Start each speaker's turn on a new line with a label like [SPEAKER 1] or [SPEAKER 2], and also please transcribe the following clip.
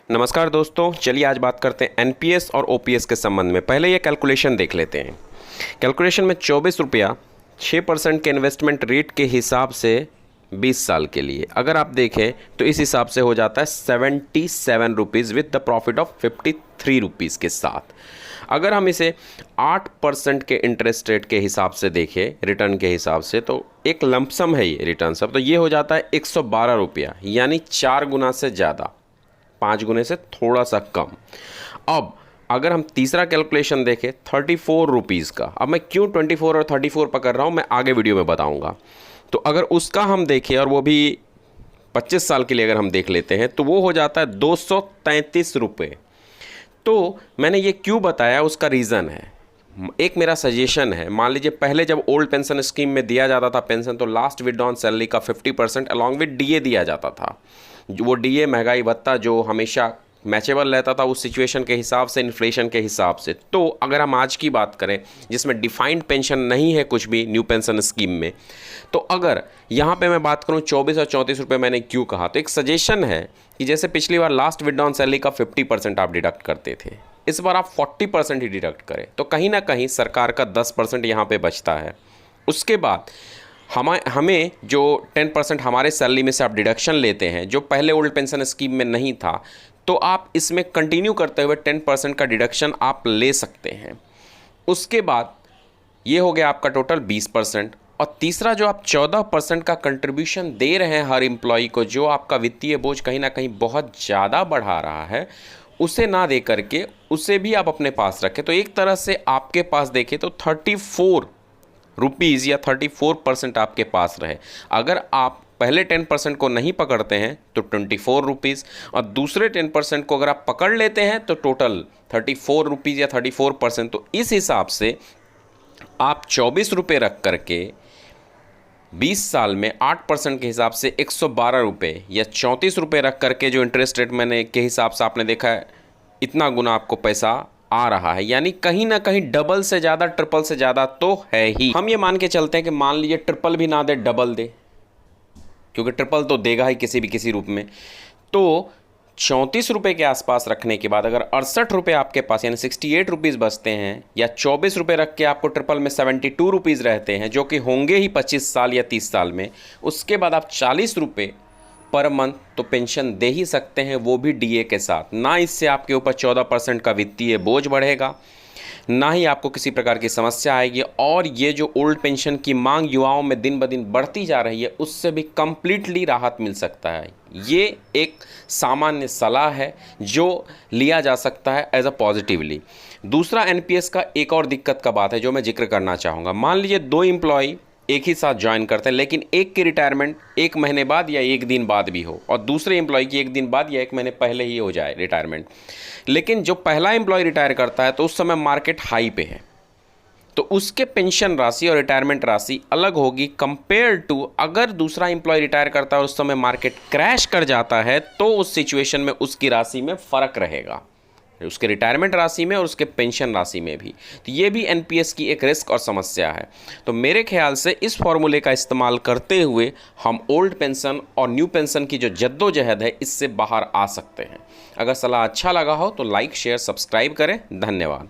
[SPEAKER 1] नमस्कार दोस्तों, चलिए आज बात करते हैं एनपीएस और ओपीएस के संबंध में। पहले ये कैलकुलेशन देख लेते हैं। कैलकुलेशन में 24 रुपया 6% के इन्वेस्टमेंट रेट के हिसाब से 20 साल के लिए अगर आप देखें तो इस हिसाब से हो जाता है 77 rupees with the profit of 53 rupees के साथ। अगर हम इसे 8% के इंटरेस्ट रेट के हिसाब से देखें, रिटर्न के हिसाब से, तो एक लंपसम है ये रिटर्न सब, तो ये हो जाता है 112 रुपया, यानी 4 गुना से ज़्यादा, 5 गुने से थोड़ा सा कम। अब अगर हम तीसरा कैलकुलेशन देखें 34 रुपीज़ का, अब मैं क्यों 24 और 34 पकड़ रहा हूँ मैं आगे वीडियो में बताऊँगा। तो अगर उसका हम देखें और वो भी 25 साल के लिए अगर हम देख लेते हैं तो वो हो जाता है 233 रुपये। तो मैंने ये क्यों बताया, उसका रीज़न है, एक मेरा सजेशन है। मान लीजिए पहले जब ओल्ड पेंशन स्कीम में दिया जाता था पेंशन, तो लास्ट विड्रॉन सैलरी का 50% अलॉन्ग विद डीए दिया जाता था। वो डीए महंगाई भत्ता जो हमेशा मैचेबल रहता था उस सिचुएशन के हिसाब से, इन्फ्लेशन के हिसाब से। तो अगर हम आज की बात करें जिसमें डिफाइंड पेंशन नहीं है कुछ भी न्यू पेंशन स्कीम में, तो अगर यहाँ पे मैं बात करूँ 24 और 34 रुपये मैंने क्यों कहा, तो एक सजेशन है कि जैसे पिछली बार लास्ट विड्रॉन सैलरी का 50% आप डिडक्ट करते थे, इस बार आप 40% ही डिडक्ट करें, तो कहीं ना कहीं सरकार का 10% यहाँ पे बचता है। उसके बाद हमें जो 10% हमारे सैलरी में से आप डिडक्शन लेते हैं, जो पहले ओल्ड पेंशन स्कीम में नहीं था, तो आप इसमें कंटिन्यू करते हुए 10% का डिडक्शन आप ले सकते हैं। उसके बाद ये हो गया आपका टोटल 20%। और तीसरा जो आप 14% का कंट्रीब्यूशन दे रहे हैं हर एम्प्लॉय को, जो आपका वित्तीय बोझ कहीं ना कहीं बहुत ज़्यादा बढ़ा रहा है, उसे ना दे करके उसे भी आप अपने पास रखें। तो एक तरह से आपके पास देखें तो 34 रुपीज़ या 34% आपके पास रहे। अगर आप पहले 10% को नहीं पकड़ते हैं तो 24 रुपीज़, और दूसरे 10% को अगर आप पकड़ लेते हैं तो टोटल 34 रुपीज़ या 34%। तो इस हिसाब से आप 24 रुपये रख करके 20 साल में 8% के हिसाब से 112 रुपये या 34 रुपये रख करके, जो इंटरेस्ट रेट मैंने के हिसाब से आपने देखा है, इतना गुना आपको पैसा आ रहा है। यानी कहीं ना कहीं डबल से ज़्यादा, ट्रिपल से ज़्यादा तो है ही। हम ये मान के चलते हैं कि मान लीजिए ट्रिपल भी ना दे, डबल दे, क्योंकि ट्रिपल तो देगा ही किसी रूप में। तो 34 रुपये के आसपास रखने के बाद अगर 68 रुपये आपके पास यानी 68 रुपीज़ बचते हैं, या 24 रुपये रख के आपको ट्रिपल में 72 रुपीज़ रहते हैं, जो कि होंगे ही 25 साल या 30 साल में। उसके बाद आप 40 रुपये पर मंथ तो पेंशन दे ही सकते हैं, वो भी डीए के साथ। ना इससे आपके ऊपर 14% का वित्तीय बोझ बढ़ेगा, ना ही आपको किसी प्रकार की समस्या आएगी, और ये जो ओल्ड पेंशन की मांग युवाओं में दिन ब दिन बढ़ती जा रही है, उससे भी कंप्लीटली राहत मिल सकता है। ये एक सामान्य सलाह है जो लिया जा सकता है एज अ पॉजिटिवली। दूसरा एनपीएस का एक और दिक्कत का बात है जो मैं जिक्र करना चाहूँगा। मान लीजिए 2 एम्प्लॉय एक ही साथ ज्वाइन करते हैं, लेकिन एक की रिटायरमेंट 1 महीने बाद या 1 दिन बाद भी हो, और दूसरे एम्प्लॉय की 1 दिन बाद या 1 महीने पहले ही हो जाए रिटायरमेंट। लेकिन जो पहला एम्प्लॉय रिटायर करता है तो उस समय मार्केट हाई पे है, तो उसके पेंशन राशि और रिटायरमेंट राशि अलग होगी कंपेयर टू अगर दूसरा एम्प्लॉय रिटायर करता है और उस समय मार्केट क्रैश कर जाता है, तो उस सिचुएशन में उसकी राशि में फ़र्क रहेगा, उसके रिटायरमेंट राशि में और उसके पेंशन राशि में भी। तो ये भी एनपीएस की एक रिस्क और समस्या है। तो मेरे ख्याल से इस फॉर्मूले का इस्तेमाल करते हुए हम ओल्ड पेंशन और न्यू पेंशन की जो जद्दोजहद है इससे बाहर आ सकते हैं। अगर सलाह अच्छा लगा हो तो लाइक, शेयर, सब्सक्राइब करें। धन्यवाद।